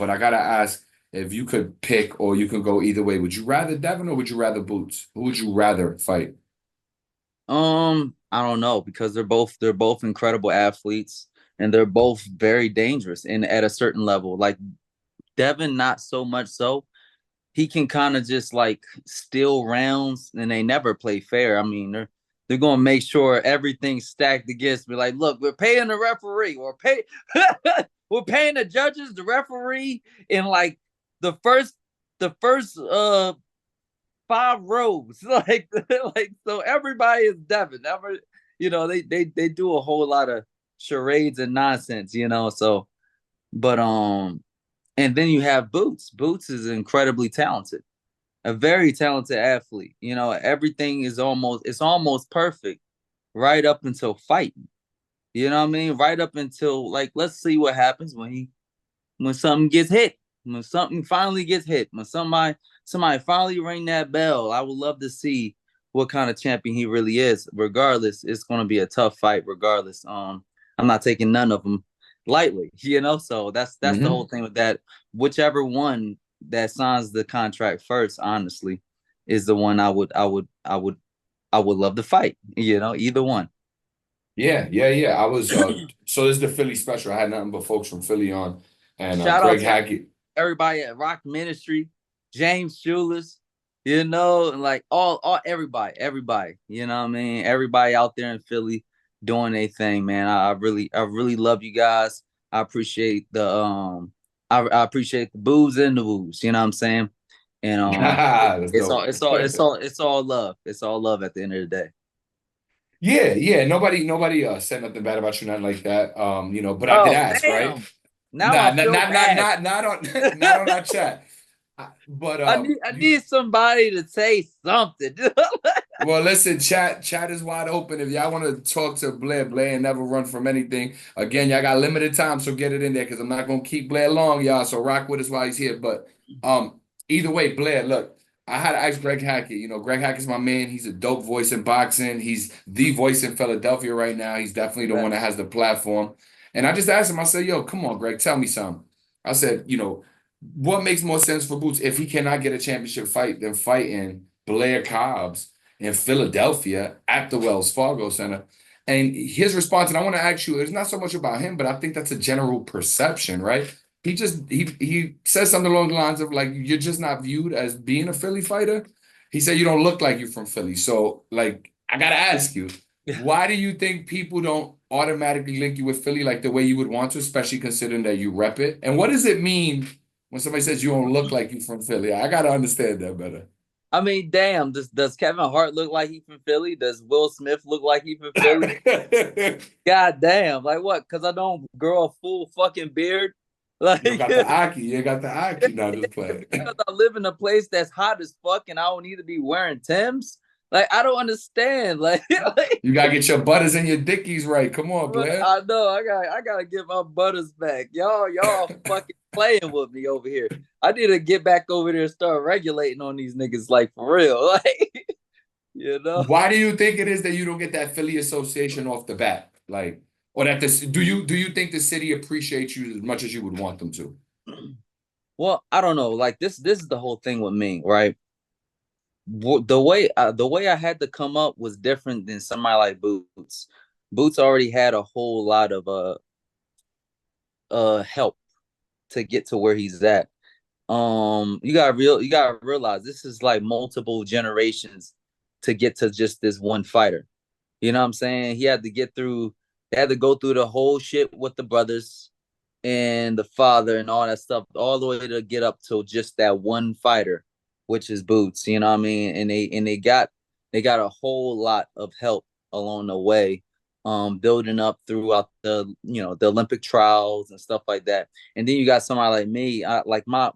but I gotta ask if you could pick or you could go either way. Would you rather Devin or would you rather Boots? Who would you rather fight? I don't know because they're both incredible athletes and they're both very dangerous and at a certain level. Like Devin, not so much so. He can kind of just like steal rounds and they never play fair. I mean, they're gonna make sure everything's stacked against me. Like, look, we're paying the referee, we're paying the judges, the referee, in like the first 5 rows. Like so everybody is Devin. Never, they do a whole lot of charades and nonsense. So but and then you have Boots. Boots is incredibly talented, a very talented athlete. Everything is almost perfect right up until fighting. You know what I mean? Right up until like, let's see what happens when something gets hit. When something finally gets hit. When somebody finally ring that bell. I would love to see what kind of champion he really is. Regardless, it's going to be a tough fight. Regardless, I'm not taking none of them lightly. So that's the whole Hmm. thing with that. Whichever one that signs the contract first, honestly, is the one I would love to fight. Either one. Yeah, yeah, yeah. I was so this is the Philly special. I had nothing but folks from Philly on and Shout out Greg to Hackett. everybody at Rock Ministry, James Schulis, like all everybody. You know what I mean? Everybody out there in Philly doing their thing, man. I really love you guys. I appreciate I appreciate the booze and the woos. You know what I'm saying? And That's it's all dope. it's all it's all it's all love. It's all love at the end of the day. Yeah, yeah. Nobody said nothing bad about you, nothing like that. But I did Oh ask, right? damn! Now Nah, I not feel not not bad. not not on not on our chat. But I need somebody to say something. well, listen, chat is wide open. If y'all want to talk to Blair, Blair ain't never run from anything. Again, y'all got limited time, so get it in there because I'm not gonna keep Blair long, y'all. So rock with us while he's here. But either way, Blair, look, I had to ask Greg Hackett. Greg Hackett's my man. He's a dope voice in boxing. He's the voice in Philadelphia right now. He's definitely the one that has the platform. And I just asked him, I said, yo, come on, Greg, tell me something. I said, what makes more sense for Boots if he cannot get a championship fight than fighting Blair Cobbs in Philadelphia at the Wells Fargo Center? And his response, and I want to ask you, it's not so much about him, but I think that's a general perception, right? He says something along the lines of like, you're just not viewed as being a Philly fighter. He said you don't look like you're from Philly. So like I gotta ask you, why do you think people don't automatically link you with Philly like the way you would want to, especially considering that you rep it? And what does it mean when somebody says you don't look like you from Philly? I gotta understand that better. I mean, damn, does Kevin Hart look like he from Philly? Does Will Smith look like he from Philly? God damn. Like what? Cause I don't grow a full fucking beard. Like You got the Aki. You got the Aki. Now just playing. because I live in a place that's hot as fuck and I don't need to be wearing Timbs. Like I don't understand. Like You gotta get your butters and your dickies right. Come on, Blair. I know I gotta get my butters back. Y'all fucking playing with me over here. I need to get back over there and start regulating on these niggas like for real. Like you know. Why do you think it is that you don't get that Philly association off the bat? Like, or that this do you think the city appreciates you as much as you would want them to? Well, I don't know. Like this is the whole thing with me, right? The way I had to come up was different than somebody like Boots. Boots already had a whole lot of help to get to where he's at. You gotta realize this is like multiple generations to get to just this one fighter. You know what I'm saying? He had to go through the whole shit with the brothers and the father and all that stuff, all the way to get up to just that one fighter, which is Boots. You know what I mean? And they got a whole lot of help along the way, building up throughout the Olympic trials and stuff like that. And then you got somebody like me. Like my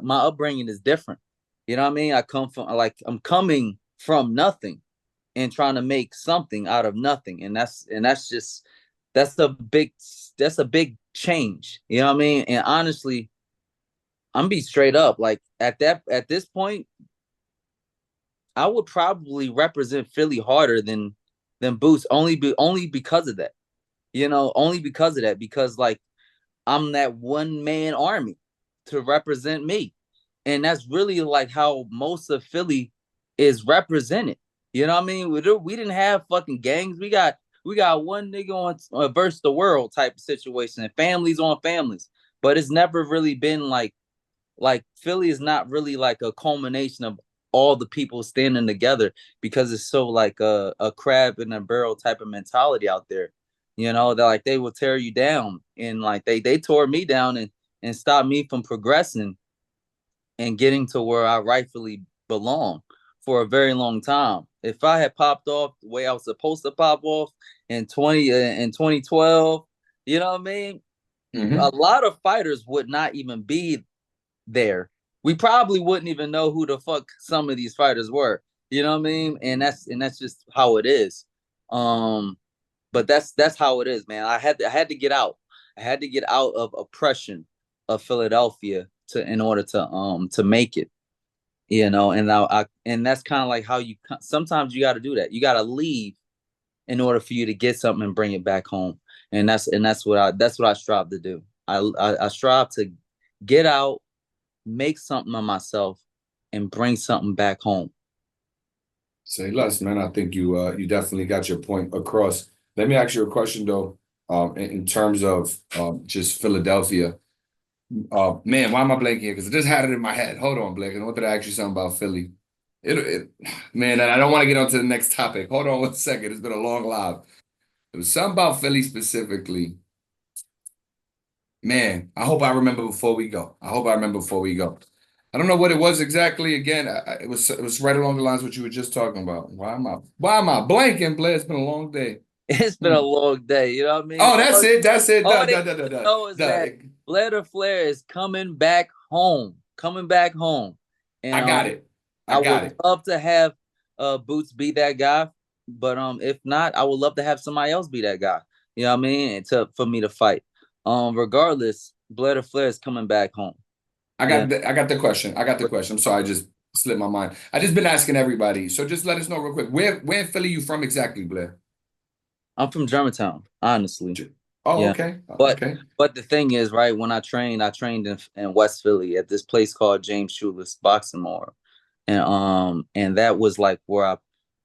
upbringing is different. You know what I mean? I'm coming from nothing and trying to make something out of nothing, and that's a big that's a big change. You know what I mean? And honestly, I'm be straight up. Like at this point, I would probably represent Philly harder than Boots only because of that. Only because of that. Because like I'm that one man army to represent me. And that's really like how most of Philly is represented. You know what I mean? We didn't have fucking gangs. We got one nigga on versus the world type of situation, and families on families. But it's never really been like Philly is not really like a culmination of all the people standing together, because it's so like a crab in a barrel type of mentality out there. You know, that like they will tear you down, and like they tore me down and stopped me from progressing and getting to where I rightfully belong for a very long time. If I had popped off the way I was supposed to pop off in 2012, you know what I mean? A lot of fighters would not even be there. We probably wouldn't even know who the fuck some of these fighters were. You know what I mean? And that's just how it is. But that's how it is, man. I had to get out. I had to get out of oppression of Philadelphia in order to make it. You know, and that's kind of like how you sometimes you got to do that. You got to leave in order for you to get something and bring it back home. And that's what I strive to do. I strive to get out, make something of myself, and bring something back home. Say less, man. I think you definitely got your point across. Let me ask you a question though. In terms of just Philadelphia. Man, why am I blanking here? Because I just had it in my head. Hold on, Blake. I wanted to ask you something about Philly. Man, and I don't want to get on to the next topic. Hold on one second. It's been a long live. There was something about Philly specifically. Man, I hope I remember before we go. I hope I remember before we go. I don't know what it was exactly. Again, it was right along the lines of what you were just talking about. Why am I blanking, Blair? It's been a long day. It's been a long day. You know what I mean? Oh, that's it. That's it. All Duh, they duh, duh, duh, duh, know is duh. that Blair Flair is coming back home. Coming back home. And I got it. I I got would it. love to have Boots be that guy. But if not, I would love to have somebody else be that guy. You know what I mean? For me to fight. Regardless, Blair Flair is coming back home. I Yeah. got the question. I got the question. I'm sorry, I just slipped my mind. I just been asking everybody. So just let us know real quick. Where in Philly you from exactly, Blair? I'm from Germantown, honestly. Oh, Yeah. okay. But Okay. but the thing is, right, when I trained in West Philly at this place called James Schuler's Boxing Mall. And that was like where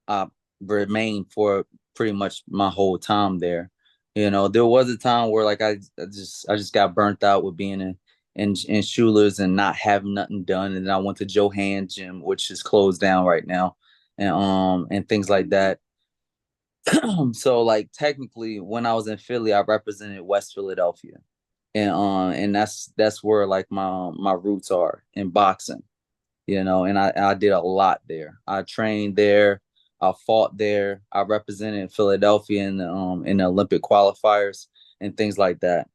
I remained for pretty much my whole time there. You know, there was a time where like I just got burnt out with being in Schuler's and not having nothing done. And then I went to Johan Gym, which is closed down right now, and things like that. So like technically when I was in Philly, I represented West Philadelphia. And that's where like my roots are in boxing, you know, and I did a lot there. I trained there, I fought there, I represented Philadelphia in the Olympic qualifiers and things like that.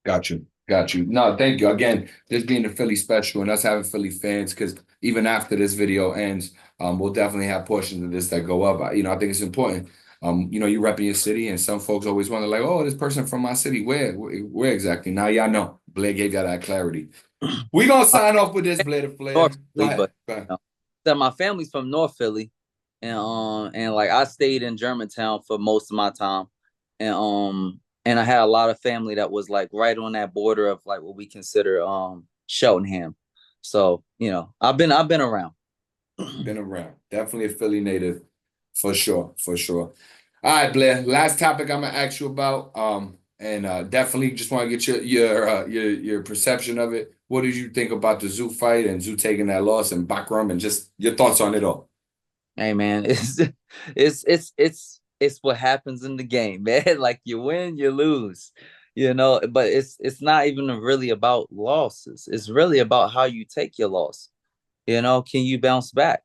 Got you. Got you. No, thank you. Again, this being a Philly special and us having Philly fans, because even after this video ends, we'll definitely have portions of this that go up. I think it's important. You repping your city, and some folks always wonder, like, oh, this person from my city, where exactly? Now y'all know. Blair gave y'all that clarity. We gonna sign off with this, Blair the Flair. North Go Philly, ahead. but Go ahead. you know, that my family's from North Philly, and like I stayed in Germantown for most of my time, and I had a lot of family that was like right on that border of like what we consider Cheltenham. So I've been around. Been around. Definitely a Philly native, for sure, for sure. All right, Blair. Last topic I'm gonna ask you about. And definitely just want to get your perception of it. What did you think about the Zoo fight and Zoo taking that loss and Bakram, and just your thoughts on it all? Hey man, it's what happens in the game, man. Like you win, you lose, but it's not even really about losses. It's really about how you take your loss. Can you bounce back?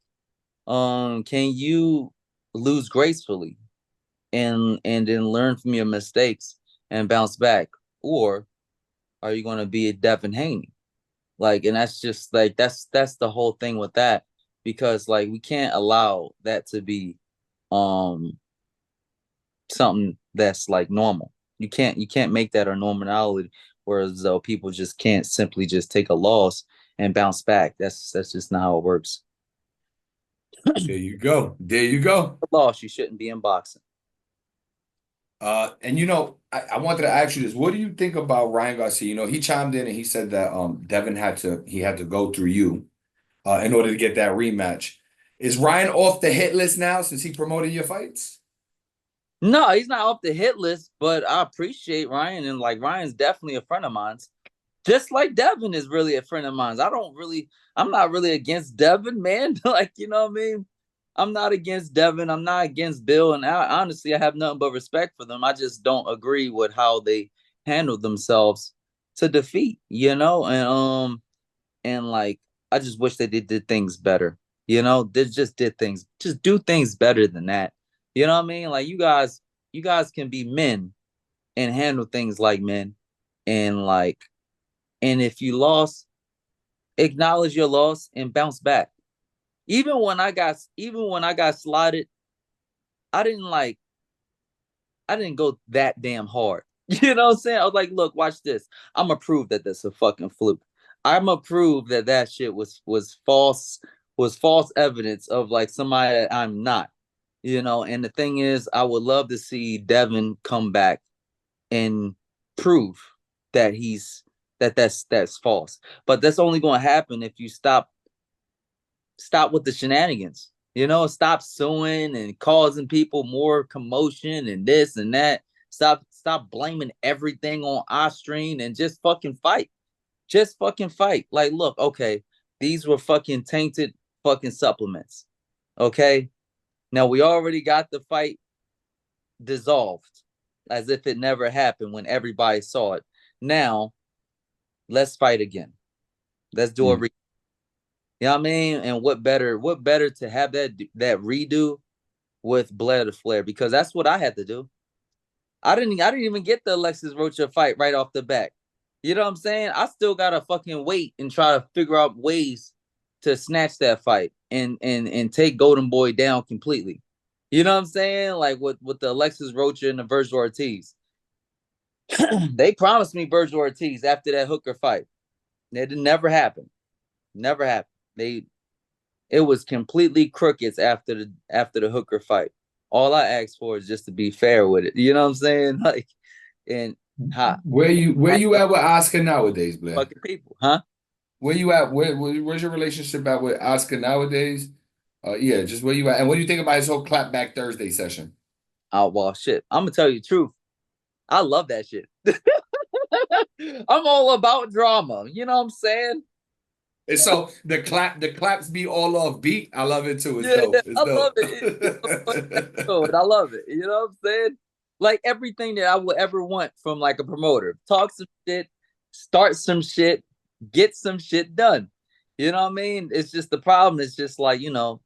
Can you lose gracefully and then learn from your mistakes and bounce back? Or are you gonna be a Devin Haney? Like, and that's just like that's the whole thing with that, because like we can't allow that to be um something that's like normal. You can't make that a normality, whereas though people just can't simply just take a loss and bounce back. That's just not how it works. There you go. There you go. A loss, you shouldn't be in boxing. And I wanted to ask you this. What do you think about Ryan Garcia? He chimed in and he said that Devin had to go through you in order to get that rematch. Is Ryan off the hit list now since he promoted your fights? No, he's not off the hit list, but I appreciate Ryan, and like Ryan's definitely a friend of mine. Just like Devin is really a friend of mine. I'm not really against Devin, man. Like, you know what I mean? I'm not against Devin. I'm not against Bill. And honestly, I have nothing but respect for them. I just don't agree with how they handled themselves to defeat, and like I just wish they did things better. They just did things, just do things better than that. You know what I mean? Like you guys can be men and handle things like men. And like, and if you lost, acknowledge your loss and bounce back. Even when I got slotted, I didn't like I didn't go that damn hard. You know what I'm saying? I was like, look, watch this. I'm gonna prove that that's a fucking fluke. I'm gonna prove that that shit was false evidence of like somebody that I'm not. And the thing is, I would love to see Devin come back and prove that that's false. But that's only going to happen if you stop with the shenanigans. Stop suing and causing people more commotion and this and that. Stop blaming everything on Austrian and just fucking fight. Just fucking fight. Like, look, okay, these were fucking tainted fucking supplements. Okay? Now we already got the fight dissolved as if it never happened when everybody saw it. Now, let's fight again. Let's do a you know what I mean? And what better to have that redo with Blair to Flair, because that's what I had to do. I didn't even get the Alexis Rocha fight right off the bat. You know what I'm saying? I still gotta fucking wait and try to figure out ways to snatch that fight and take Golden Boy down completely. You know what I'm saying? Like with the Alexis Rocha and the Virgil Ortiz. They promised me Virgil Ortiz after that Hooker fight. It never happened. Never happened. It was completely crickets after the Hooker fight. All I asked for is just to be fair with it. You know what I'm saying? Like, and Where you at with Oscar nowadays, Blair? fucking people, huh? Where you at? Where's your relationship at with Oscar nowadays? Yeah, just where you at, and what do you think about his whole clapback Thursday session? Oh well, shit. I'm gonna tell you the truth. I love that shit. I'm all about drama. You know what I'm saying? And so the claps be all off beat. I love it too. It's Yeah, dope. It's I love dope. it. It's a fun episode. I love it. You know what I'm saying? Like everything that I would ever want from like a promoter. Talk some shit, start some shit, get some shit done. You know what I mean? It's just the problem. It's just like,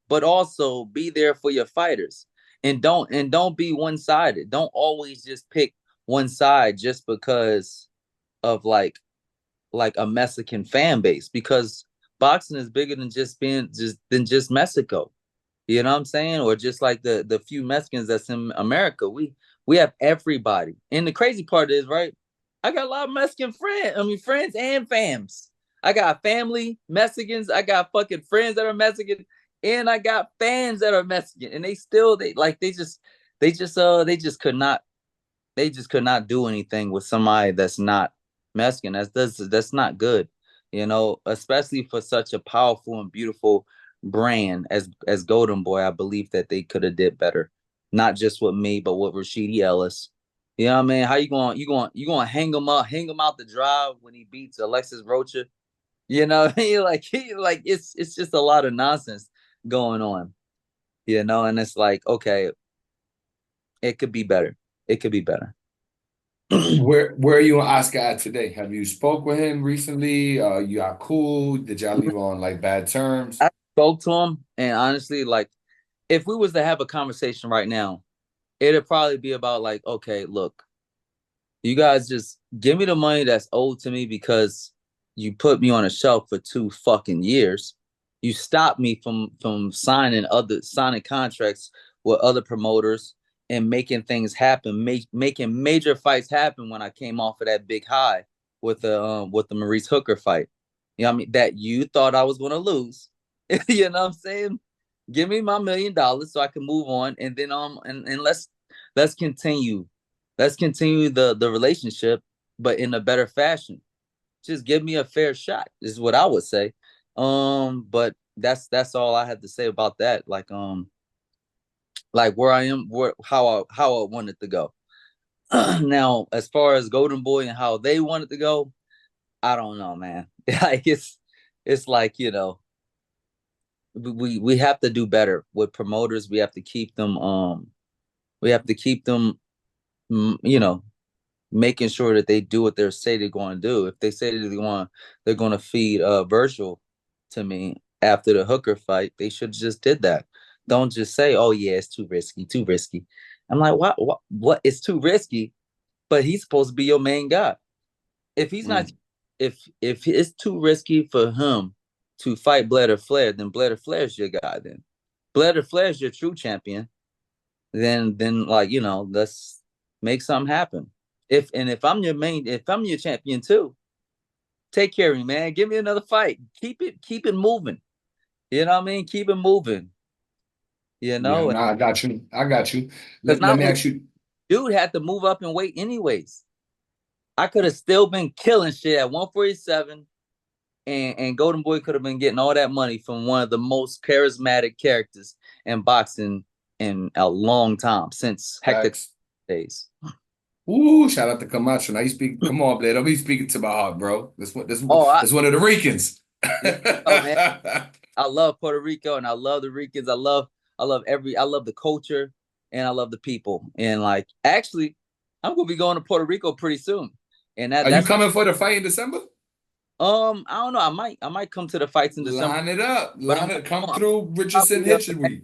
but also be there for your fighters. And don't be one-sided. Don't always just pick one side just because of like a Mexican fan base, because boxing is bigger than just Mexico. You know what I'm saying? Or just like the few Mexicans that's in America. We have everybody. And the crazy part is, right? I got a lot of Mexican friends. I mean, friends and fams. I got family Mexicans. I got fucking friends that are Mexican, and I got fans that are Mexican. And they just could not do anything with somebody that's not Mexican. That's not good, especially for such a powerful and beautiful brand as Golden Boy. I believe that they could have did better, not just with me, but with Rashidi Ellis. You know what I mean? How you going to hang him out the drive when he beats Alexis Rocha? You know, like it's just a lot of nonsense going on. And it's like, okay, it could be better. It could be better. Where are you and Oscar at today? Have you spoke with him recently? You got cool? Did y'all leave on like bad terms? I spoke to him, and honestly, like, if we was to have a conversation right now, it'd probably be about like, okay, look, you guys just give me the money that's owed to me because you put me on a shelf for 2 fucking years. You stopped me from signing contracts with other promoters and making things happen, making major fights happen when I came off of that big high with the Maurice Hooker fight. You know what I mean? That you thought I was gonna lose. You know what I'm saying? Give me my $1 million so I can move on, and then and let's continue Let's continue the relationship, but in a better fashion. Just give me a fair shot, is what I would say. But that's all I had to say about that. Like where I am, how I wanted to go. Now, as far as Golden Boy and how they wanted to go, I don't know, man. Like it's like, we have to do better with promoters. We have to keep them you know, making sure that they do what they say they're going to do. If they say that they're going to feed Virgil to me after the Hooker fight, they should just did that. Don't just say, "Oh yeah, it's too risky, too risky." I'm like, what? It's too risky, but he's supposed to be your main guy. If he's not, if it's too risky for him to fight Blair Flair, then Blair Flair's your guy. Then Blair Flair's your true champion. Then like let's make something happen. If I'm your champion too, take care of me, man. Give me another fight. Keep it moving. You know what I mean? Keep it moving. You Yeah, know, no, I got you. I got you. because Let not me only ask you. dude had to move up in weight anyways. I could have still been killing shit at 147, and Golden Boy could have been getting all that money from one of the most charismatic characters in boxing in a long time since Hector Facts. days. Ooh, shout out to Camacho. Now you speak. Come on, Blair. Don't be speaking to my heart, bro. Oh, This one of the Ricans. yeah, oh man, I love Puerto Rico and I love the Ricans. I love the culture and I love the people. And like actually, I'm gonna be going to Puerto Rico pretty soon. And Are you that's coming for the fight in December? I don't know. I might come to the fights in December, Line it up. but Line it. Come I'm through Richardson probably Hitchin Week.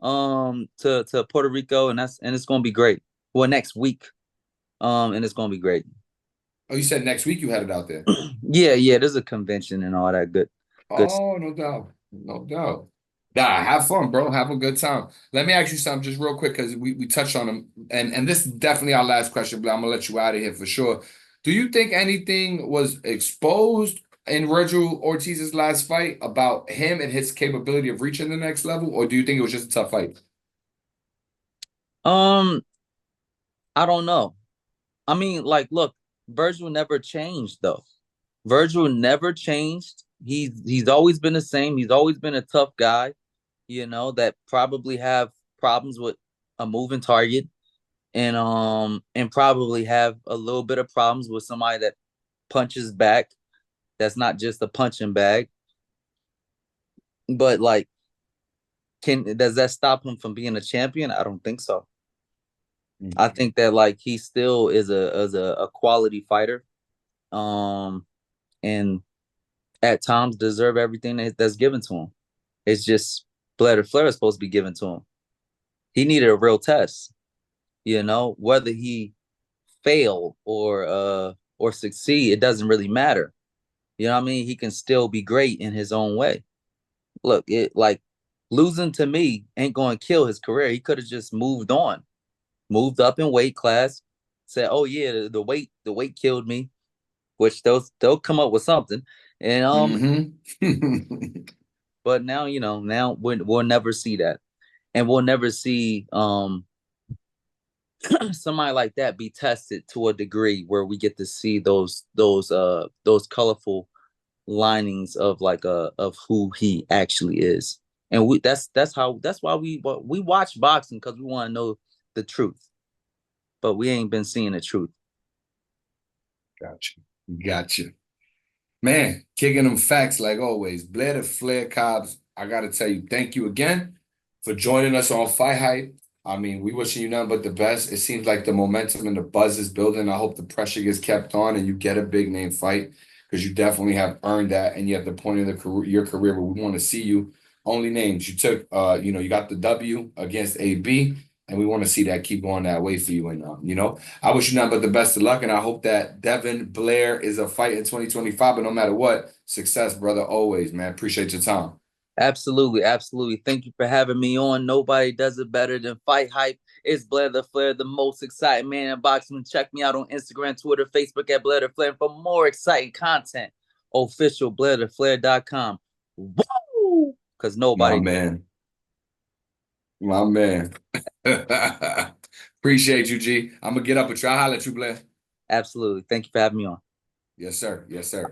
to Puerto Rico and it's gonna be great. Well, next week. And it's gonna be great. Oh, you said next week you had it out there. Yeah, there's a convention and all that good. Oh, no doubt. No doubt. Nah, have fun, bro. Have a good time. Let me ask you something just real quick because we touched on them. And this is definitely our last question, but I'm gonna let you out of here for sure. Do you think anything was exposed in Virgil Ortiz's last fight about him and his capability of reaching the next level? Or do you think it was just a tough fight? Um, I don't know. I mean, like, look, Virgil never changed though. Virgil never changed. He's always been the same. He's always been a tough guy, that probably have problems with a moving target and probably have a little bit of problems with somebody that punches back. That's not just a punching bag. But like, does that stop him from being a champion? I don't think so. I Mhm. think that like he still is a quality fighter. Um and at times deserve everything that's given to him. It's just Blair Flair is supposed to be given to him. He needed a real test, whether he fail or succeed, it doesn't really matter. You know what I mean? He can still be great in his own way. Look, it like losing to me ain't going to kill his career. He could have just moved on, moved up in weight class, said, "Oh yeah, the weight killed me," which they'll come up with something. And Mm-hmm. but now now we'll never see that, and we'll never see somebody like that be tested to a degree where we get to see those colorful linings of like of who he actually is. And that's why we watch boxing, because we want to know the truth, but we ain't been seeing the truth. Gotcha. Gotcha. Man, kicking them facts like always. Blair the Flair Cobbs, I gotta tell you, thank you again for joining us on Fight Hype. I mean, we wishing you nothing but the best. It seems like the momentum and the buzz is building. I hope the pressure gets kept on and you get a big name fight because you definitely have earned that. And you're at the point of your career where we want to see you. Only names you took, you got the W against AB, and we want to see that keep going that way for you. And I wish you nothing but the best of luck, and I hope that Devin Blair is a fight in 2025. But no matter what, success, brother, always, man. Appreciate your time. Absolutely, absolutely. Thank you for having me on. Nobody does it better than Fight Hype. It's Blair the Flair, the most exciting man in boxing. Check me out on Instagram, Twitter, Facebook at Blair the Flair for more exciting content. Official BlairTheFlair.com. Woo! Because My nobody man. My man. Appreciate you, G. I'm gonna get up with you. I'll holler at you, Blair. Absolutely. Thank you for having me on. Yes, sir. Yes, sir.